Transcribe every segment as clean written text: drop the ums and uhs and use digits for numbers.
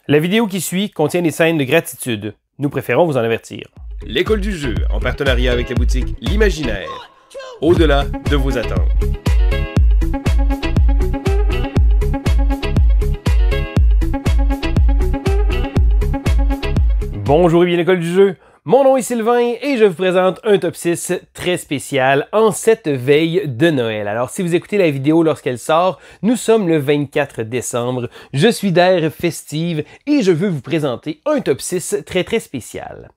La vidéo qui suit contient des scènes de gratitude. Nous préférons vous en avertir. L'école du jeu, en partenariat avec la boutique L'Imaginaire. Au-delà de vos attentes. Bonjour et bienvenue à l'école du jeu. Mon nom est Sylvain et je vous présente un top 6 très spécial en cette veille de Noël. Alors si vous écoutez la vidéo lorsqu'elle sort, nous sommes le 24 décembre. Je suis d'air festive et je veux vous présenter un top 6 très spécial.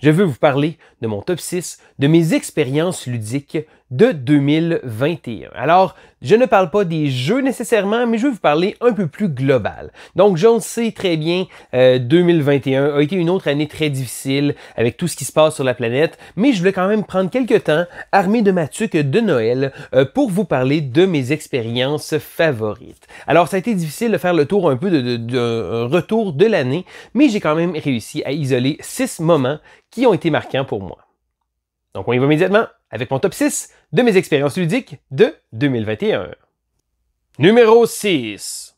Je veux vous parler de mon top 6 de mes expériences ludiques de 2021. Alors, je ne parle pas des jeux nécessairement, mais je veux vous parler un peu plus global. Donc, je le sais très bien, 2021 a été une autre année très difficile avec tout ce qui se passe sur la planète, mais je voulais quand même prendre quelques temps, armé de ma tuque de Noël, pour vous parler de mes expériences favorites. Alors, ça a été difficile de faire le tour un peu de retour de l'année, mais j'ai quand même réussi à isoler 6 moments qui ont été marquants pour moi. Donc, on y va immédiatement avec mon top 6 de mes expériences ludiques de 2021. Numéro 6.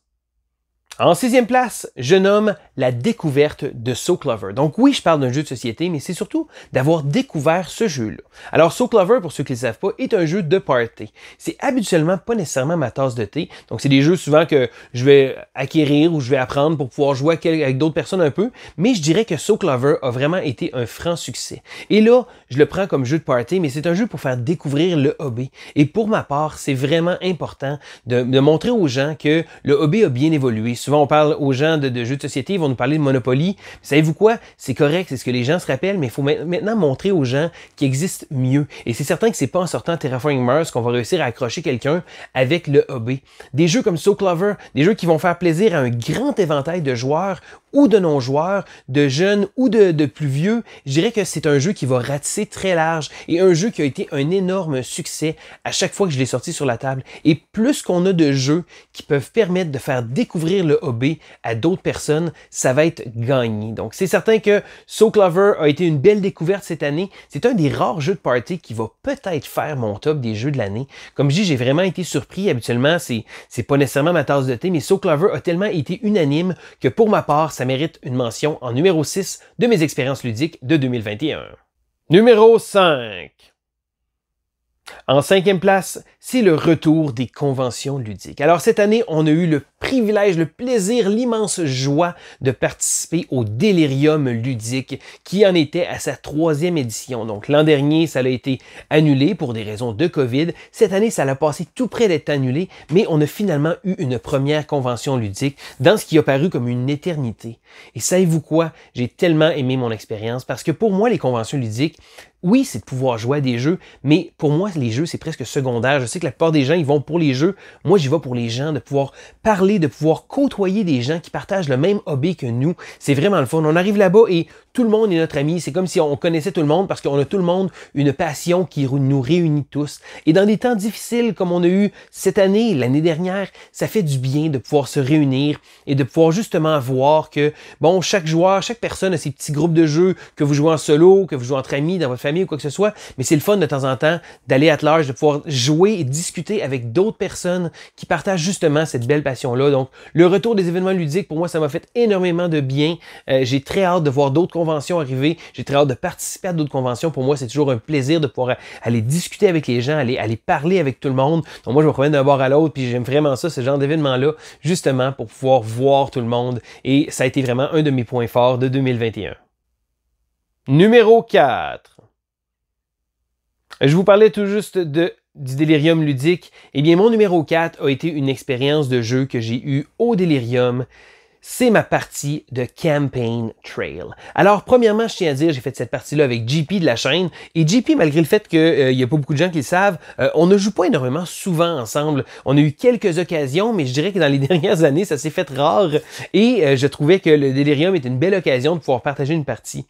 En 6e place, je nomme la découverte de So Clover. Donc oui, je parle d'un jeu de société, mais c'est surtout d'avoir découvert ce jeu-là. Alors So Clover, pour ceux qui ne le savent pas, est un jeu de party. C'est habituellement pas nécessairement ma tasse de thé. Donc c'est des jeux souvent que je vais acquérir ou je vais apprendre pour pouvoir jouer avec d'autres personnes un peu. Mais je dirais que So Clover a vraiment été un franc succès. Et là, je le prends comme jeu de party, mais c'est un jeu pour faire découvrir le hobby. Et pour ma part, c'est vraiment important de montrer aux gens que le hobby a bien évolué. Souvent, on parle aux gens de jeux de société, ils vont nous parler de Monopoly. Savez-vous quoi? C'est correct, c'est ce que les gens se rappellent, mais il faut maintenant montrer aux gens qu'il existe mieux. Et c'est certain que c'est pas en sortant Terraforming Mars qu'on va réussir à accrocher quelqu'un avec le hobby. Des jeux comme So Clover, des jeux qui vont faire plaisir à un grand éventail de joueurs ou de non-joueurs, de jeunes ou de plus vieux, je dirais que c'est un jeu qui va ratisser très large et un jeu qui a été un énorme succès à chaque fois que je l'ai sorti sur la table. Et plus qu'on a de jeux qui peuvent permettre de faire découvrir le hobby à d'autres personnes, ça va être gagné. Donc c'est certain que So Clover a été une belle découverte cette année. C'est un des rares jeux de party qui va peut-être faire mon top des jeux de l'année. Comme je dis, j'ai vraiment été surpris. Habituellement, c'est pas nécessairement ma tasse de thé, mais So Clover a tellement été unanime que pour ma part, ça mérite une mention en numéro 6 de mes expériences ludiques de 2021. Numéro 5. En 5e place, c'est le retour des conventions ludiques. Alors cette année, on a eu le privilège, le plaisir, l'immense joie de participer au Delirium ludique qui en était à sa 3e édition. Donc l'an dernier, ça a été annulé pour des raisons de COVID. Cette année, ça l'a passé tout près d'être annulé, mais on a finalement eu une première convention ludique dans ce qui a paru comme une éternité. Et savez-vous quoi? J'ai tellement aimé mon expérience parce que pour moi, les conventions ludiques, oui, c'est de pouvoir jouer à des jeux, mais pour moi, les jeux, c'est presque secondaire. Je sais que la plupart des gens, ils vont pour les jeux. Moi, j'y vais pour les gens, de pouvoir parler, de pouvoir côtoyer des gens qui partagent le même hobby que nous. C'est vraiment le fun. On arrive là-bas et tout le monde est notre ami. C'est comme si on connaissait tout le monde parce qu'on a tout le monde une passion qui nous réunit tous. Et dans des temps difficiles comme on a eu cette année, l'année dernière, ça fait du bien de pouvoir se réunir et de pouvoir justement voir que, bon, chaque joueur, chaque personne a ses petits groupes de jeux que vous jouez en solo, que vous jouez entre amis, dans votre famille ou quoi que ce soit, mais c'est le fun de temps en temps d'aller à large, de pouvoir jouer et discuter avec d'autres personnes qui partagent justement cette belle passion-là. Donc, le retour des événements ludiques, pour moi, ça m'a fait énormément de bien. J'ai très hâte de voir d'autres conventions arriver. J'ai très hâte de participer à d'autres conventions. Pour moi, c'est toujours un plaisir de pouvoir aller discuter avec les gens, aller parler avec tout le monde. Donc, moi, je me promène d'un bord à l'autre, puis j'aime vraiment ça, ce genre d'événement-là, justement pour pouvoir voir tout le monde. Et ça a été vraiment un de mes points forts de 2021. Numéro 4. Je vous parlais tout juste du Delirium ludique. Eh bien, mon numéro 4 a été une expérience de jeu que j'ai eue au Delirium. C'est ma partie de Campaign Trail. Alors, premièrement, je tiens à dire, j'ai fait cette partie-là avec JP de la chaîne. Et JP, malgré le fait qu'il n'y a pas beaucoup de gens qui le savent, on ne joue pas énormément souvent ensemble. On a eu quelques occasions, mais je dirais que dans les dernières années, ça s'est fait rare. Et je trouvais que le Delirium était une belle occasion de pouvoir partager une partie.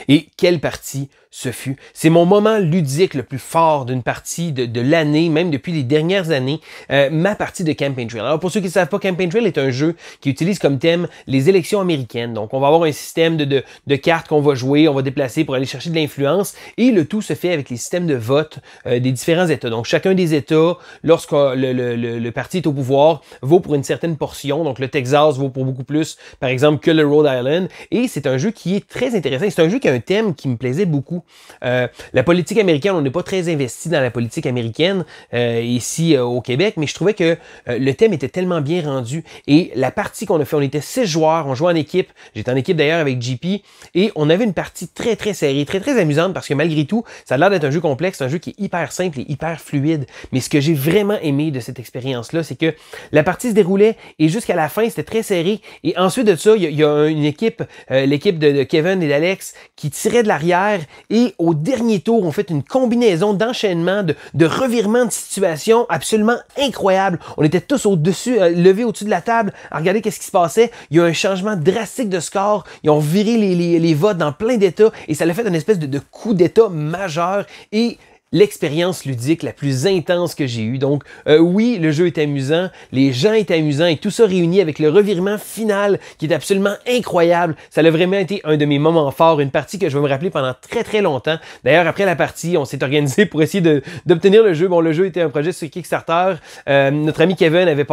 Et quelle partie ce fut. C'est mon moment ludique le plus fort d'une partie de l'année, même depuis les dernières années, ma partie de Campaign Trail. Alors pour ceux qui ne savent pas, Campaign Trail est un jeu qui utilise comme thème les élections américaines. Donc on va avoir un système de cartes qu'on va jouer, on va déplacer pour aller chercher de l'influence et le tout se fait avec les systèmes de vote des différents États. Donc chacun des États, lorsque le parti est au pouvoir, vaut pour une certaine portion. Donc le Texas vaut pour beaucoup plus, par exemple, que le Rhode Island. Et c'est un jeu qui est très intéressant. C'est un jeu qui a un thème qui me plaisait beaucoup. La politique américaine, on n'est pas très investi dans la politique américaine ici au Québec, mais je trouvais que le thème était tellement bien rendu et la partie qu'on a fait, on était 6 joueurs, on jouait en équipe, j'étais en équipe d'ailleurs avec JP et on avait une partie très très serrée, très très amusante parce que malgré tout, ça a l'air d'être un jeu complexe, un jeu qui est hyper simple et hyper fluide, mais ce que j'ai vraiment aimé de cette expérience-là, c'est que la partie se déroulait et jusqu'à la fin, c'était très serré et ensuite de ça, il y a une équipe, l'équipe de Kevin et d'Alex qui tirait de l'arrière et au dernier tour, on fait une combinaison d'enchaînement, de revirement de situation absolument incroyable. On était tous au-dessus, levés au-dessus de la table à regarder qu'est-ce qui se passait. Il y a un changement drastique de score. Ils ont viré les votes dans plein d'États et ça l'a fait une espèce de coup d'État majeur et l'expérience ludique la plus intense que j'ai eue. Donc oui, le jeu est amusant, les gens est amusants et tout ça réuni avec le revirement final qui est absolument incroyable. Ça a vraiment été un de mes moments forts, une partie que je vais me rappeler pendant très très longtemps. D'ailleurs, après la partie, on s'est organisé pour essayer d'obtenir le jeu. Bon, le jeu était un projet sur Kickstarter. Notre ami Kevin avait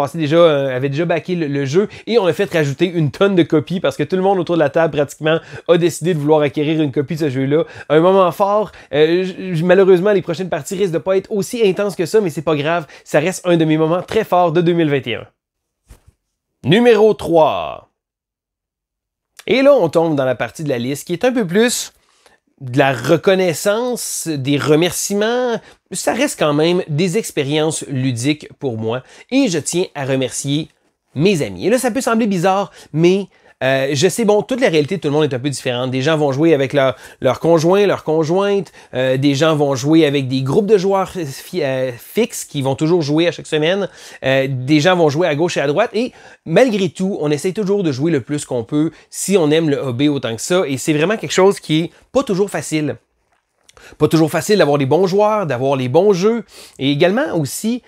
déjà backé le jeu et on a fait rajouter une tonne de copies parce que tout le monde autour de la table pratiquement a décidé de vouloir acquérir une copie de ce jeu-là. Un moment fort. Malheureusement, les prochaines parties risquent de pas être aussi intenses que ça, mais c'est pas grave, ça reste un de mes moments très forts de 2021. Numéro 3. Et là, on tombe dans la partie de la liste qui est un peu plus de la reconnaissance, des remerciements. Ça reste quand même des expériences ludiques pour moi. Et je tiens à remercier mes amis. Et là, ça peut sembler bizarre, mais je sais, bon, toute la réalité de tout le monde est un peu différente. Des gens vont jouer avec leur conjoint, leur conjointe. Des gens vont jouer avec des groupes de joueurs fixes qui vont toujours jouer à chaque semaine. Des gens vont jouer à gauche et à droite. Et malgré tout, on essaie toujours de jouer le plus qu'on peut si on aime le hobby autant que ça. Et c'est vraiment quelque chose qui est pas toujours facile. Pas toujours facile d'avoir des bons joueurs, d'avoir les bons jeux. Et également aussi,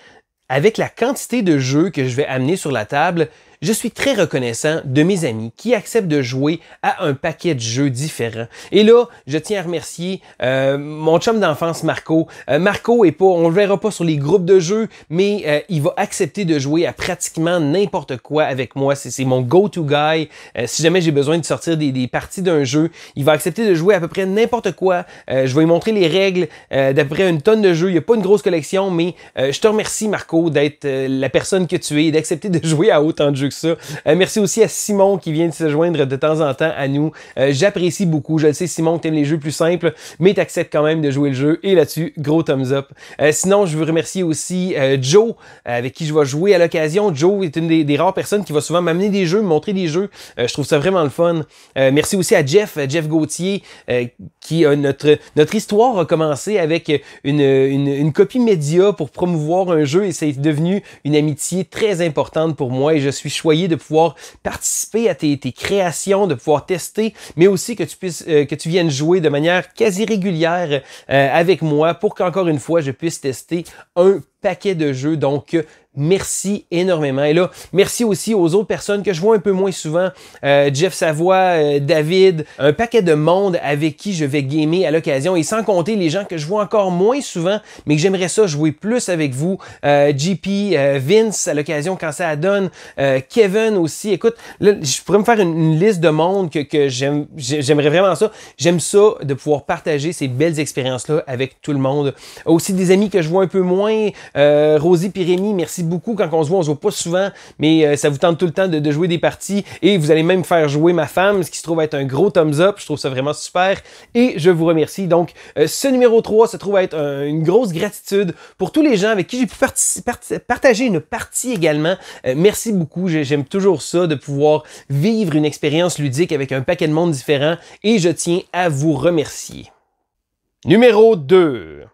avec la quantité de jeux que je vais amener sur la table, je suis très reconnaissant de mes amis qui acceptent de jouer à un paquet de jeux différents. Et là, je tiens à remercier mon chum d'enfance Marco. Marco est pas, on le verra pas sur les groupes de jeux, mais il va accepter de jouer à pratiquement n'importe quoi avec moi. C'est mon go-to guy. Si jamais j'ai besoin de sortir des parties d'un jeu, il va accepter de jouer à peu près n'importe quoi. Je vais lui montrer les règles d'à peu près une tonne de jeux. Il n'y a pas une grosse collection, mais je te remercie Marco d'être la personne que tu es et d'accepter de jouer à autant de jeux que ça. Merci aussi à Simon qui vient de se joindre de temps en temps à nous. J'apprécie beaucoup. Je le sais, Simon, tu aimes les jeux plus simples, mais tu acceptes quand même de jouer le jeu. Et là-dessus, gros thumbs up. Sinon, je veux remercier aussi Joe, avec qui je vais jouer à l'occasion. Joe est une des rares personnes qui va souvent m'amener des jeux, me montrer des jeux. Je trouve ça vraiment le fun. Merci aussi à Jeff Gauthier, qui notre histoire a commencé avec une copie média pour promouvoir un jeu et c'est devenu une amitié très importante pour moi et je suis choyé de pouvoir participer à tes créations, de pouvoir tester, mais aussi que tu viennes jouer de manière quasi régulière avec moi pour qu'encore une fois je puisse tester un paquet de jeux. Donc merci énormément. Et là, merci aussi aux autres personnes que je vois un peu moins souvent. Jeff Savoie, David, un paquet de monde avec qui je vais gamer à l'occasion. Et sans compter les gens que je vois encore moins souvent, mais que j'aimerais ça jouer plus avec vous. JP, Vince à l'occasion quand ça donne. Kevin aussi. Écoute, là, je pourrais me faire une liste de monde que j'aimerais vraiment ça. J'aime ça de pouvoir partager ces belles expériences-là avec tout le monde. Aussi des amis que je vois un peu moins. Rosie puis Rémi, merci beaucoup. Quand on se voit pas souvent, mais ça vous tente tout le temps de jouer des parties et vous allez même faire jouer ma femme, ce qui se trouve être un gros thumbs up. Je trouve ça vraiment super et je vous remercie. Donc, ce numéro 3 se trouve être une grosse gratitude pour tous les gens avec qui j'ai pu partager une partie également. Merci beaucoup. J'aime toujours ça, de pouvoir vivre une expérience ludique avec un paquet de monde différent et je tiens à vous remercier. Numéro 2.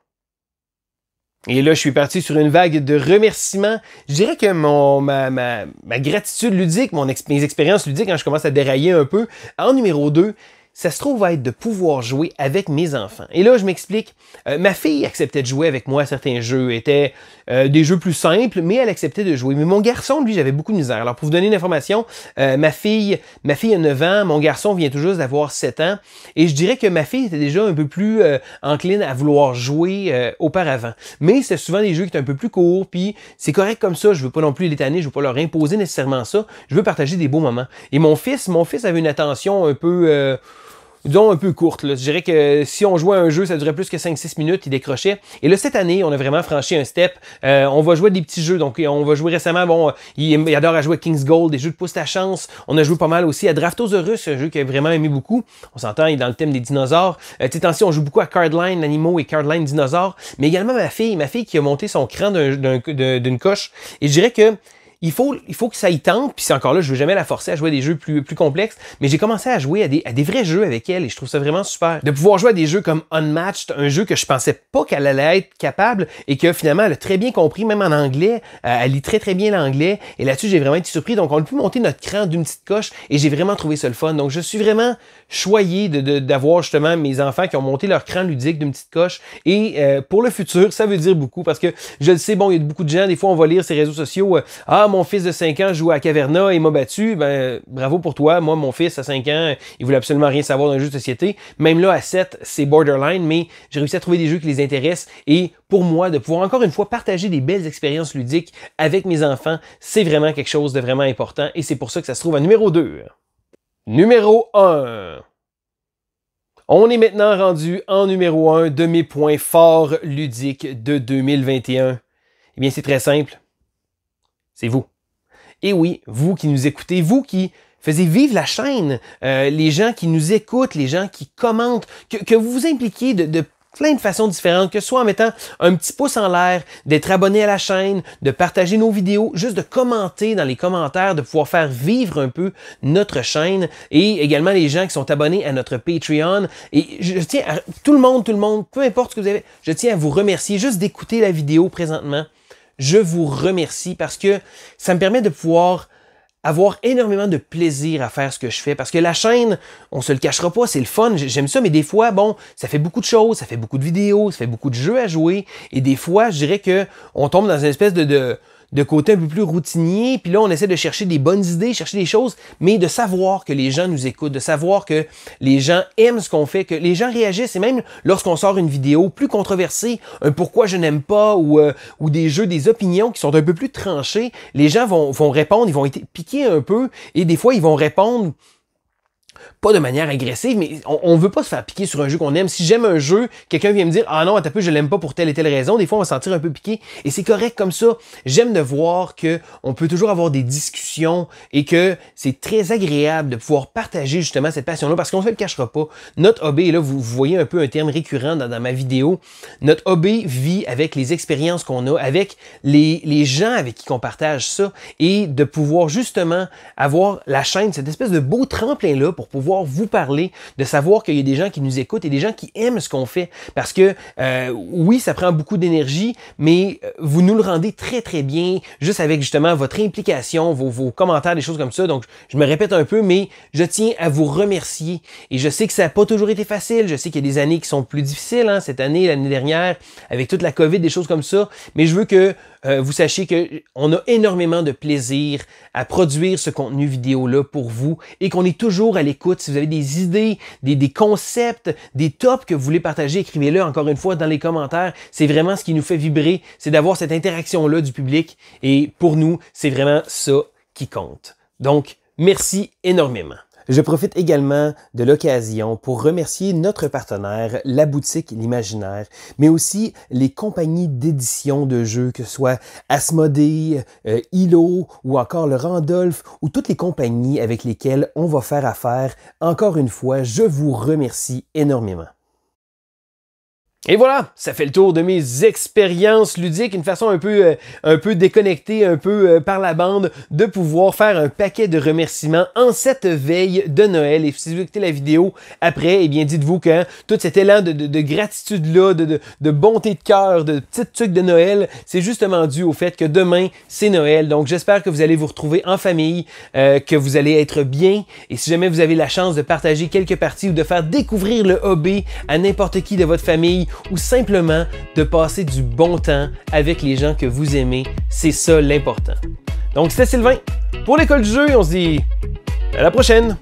Et là, je suis parti sur une vague de remerciements. Je dirais que ma gratitude ludique, mes expériences ludiques, quand je commence à dérailler un peu, en numéro 2, ça se trouve être de pouvoir jouer avec mes enfants. Et là, je m'explique. Ma fille acceptait de jouer avec moi à certains jeux. Étaient des jeux plus simples, mais elle acceptait de jouer. Mais mon garçon, lui, j'avais beaucoup de misère. Alors, pour vous donner une information, ma fille a 9 ans, mon garçon vient tout juste d'avoir 7 ans. Et je dirais que ma fille était déjà un peu plus encline à vouloir jouer auparavant. Mais c'était souvent des jeux qui étaient un peu plus courts, puis c'est correct comme ça. Je veux pas non plus les tanner, je veux pas leur imposer nécessairement ça. Je veux partager des beaux moments. Et mon fils avait une attention un peu... disons un peu courte. Là. Je dirais que si on jouait à un jeu, ça durait plus que 5-6 minutes, il décrochait. Et là, cette année, on a vraiment franchi un step. On va jouer des petits jeux. Donc, on va jouer récemment, bon, il adore à jouer à King's Gold, des jeux de pousse ta chance. On a joué pas mal aussi à Draftosaurus, un jeu qu'il a vraiment aimé beaucoup. On s'entend, il est dans le thème des dinosaures. Tu sais, on joue beaucoup à Cardline Animaux et Cardline Dinosaures. Mais également ma fille qui a monté son cran d'une coche. Et je dirais que il faut que ça y tente, puis c'est encore là, je veux jamais la forcer à jouer à des jeux plus complexes, mais j'ai commencé à jouer à des vrais jeux avec elle et je trouve ça vraiment super. De pouvoir jouer à des jeux comme Unmatched, un jeu que je pensais pas qu'elle allait être capable et que finalement elle a très bien compris, même en anglais, elle lit très très bien l'anglais et là-dessus j'ai vraiment été surpris, donc on a pu monter notre cran d'une petite coche et j'ai vraiment trouvé ça le fun. Donc je suis vraiment choyé d'avoir justement mes enfants qui ont monté leur cran ludique d'une petite coche et pour le futur, ça veut dire beaucoup parce que je le sais, bon, il y a beaucoup de gens, des fois on va lire ces réseaux sociaux, mon fils de 5 ans joue à Caverna et m'a battu, ben bravo pour toi. Moi, mon fils à 5 ans, il voulait absolument rien savoir d'un jeu de société. Même là, à 7, c'est borderline, mais j'ai réussi à trouver des jeux qui les intéressent. Et pour moi, de pouvoir encore une fois partager des belles expériences ludiques avec mes enfants, c'est vraiment quelque chose de vraiment important. Et c'est pour ça que ça se trouve à numéro 2. Numéro 1. On est maintenant rendu en numéro 1 de mes points forts ludiques de 2021. Eh bien, c'est très simple. C'est vous. Et oui, vous qui nous écoutez, vous qui faisiez vivre la chaîne, les gens qui nous écoutent, les gens qui commentent, que vous vous impliquez de plein de façons différentes, que ce soit en mettant un petit pouce en l'air, d'être abonné à la chaîne, de partager nos vidéos, juste de commenter dans les commentaires, de pouvoir faire vivre un peu notre chaîne et également les gens qui sont abonnés à notre Patreon. Et je tiens à tout le monde, peu importe ce que vous avez, je tiens à vous remercier juste d'écouter la vidéo présentement. Je vous remercie parce que ça me permet de pouvoir avoir énormément de plaisir à faire ce que je fais. Parce que la chaîne, on se le cachera pas, c'est le fun, j'aime ça, mais des fois, bon, ça fait beaucoup de choses, ça fait beaucoup de vidéos, ça fait beaucoup de jeux à jouer. Et des fois, je dirais que on tombe dans une espèce de côté un peu plus routinier, puis là, on essaie de chercher des bonnes idées, chercher des choses, mais de savoir que les gens nous écoutent, de savoir que les gens aiment ce qu'on fait, que les gens réagissent, et même lorsqu'on sort une vidéo plus controversée, un pourquoi je n'aime pas, ou des jeux, des opinions qui sont un peu plus tranchées, les gens vont répondre, ils vont être piqués un peu, et des fois, ils vont répondre pas de manière agressive, mais on veut pas se faire piquer sur un jeu qu'on aime. Si j'aime un jeu, quelqu'un vient me dire « Ah non, attends un peu, je l'aime pas pour telle et telle raison », des fois on va se sentir un peu piqué, et c'est correct comme ça. J'aime de voir que on peut toujours avoir des discussions et que c'est très agréable de pouvoir partager justement cette passion-là, parce qu'on se le cachera pas. Notre hobby, et là vous voyez un peu un terme récurrent dans ma vidéo, notre hobby vit avec les expériences qu'on a, avec les gens avec qui on partage ça, et de pouvoir justement avoir la chaîne, cette espèce de beau tremplin-là pour pouvoir vous parler, de savoir qu'il y a des gens qui nous écoutent et des gens qui aiment ce qu'on fait. Parce que oui, ça prend beaucoup d'énergie, mais vous nous le rendez très très bien, juste avec justement votre implication, vos commentaires, des choses comme ça. Donc, je me répète un peu, mais je tiens à vous remercier. Et je sais que ça n'a pas toujours été facile. Je sais qu'il y a des années qui sont plus difficiles, hein, cette année, l'année dernière, avec toute la COVID, des choses comme ça. Mais je veux que vous sachiez qu'on a énormément de plaisir à produire ce contenu vidéo-là pour vous et qu'on est toujours à l'écoute. Si vous avez des idées, des concepts, des tops que vous voulez partager, écrivez-le encore une fois dans les commentaires. C'est vraiment ce qui nous fait vibrer, c'est d'avoir cette interaction-là du public et pour nous, c'est vraiment ça qui compte. Donc, merci énormément. Je profite également de l'occasion pour remercier notre partenaire, la boutique L'Imaginaire, mais aussi les compagnies d'édition de jeux, que ce soit Asmodée, ILO ou encore le Randolph, ou toutes les compagnies avec lesquelles on va faire affaire. Encore une fois, je vous remercie énormément. Et voilà, ça fait le tour de mes expériences ludiques, une façon un peu déconnectée, un peu par la bande, de pouvoir faire un paquet de remerciements en cette veille de Noël. Et si vous écoutez la vidéo après, eh bien dites-vous que tout cet élan de gratitude-là, de bonté de cœur, de petites trucs de Noël, c'est justement dû au fait que demain, c'est Noël. Donc j'espère que vous allez vous retrouver en famille, que vous allez être bien. Et si jamais vous avez la chance de partager quelques parties ou de faire découvrir le hobby à n'importe qui de votre famille, ou simplement de passer du bon temps avec les gens que vous aimez, c'est ça l'important. Donc c'était Sylvain pour l'école du jeu et on se dit à la prochaine!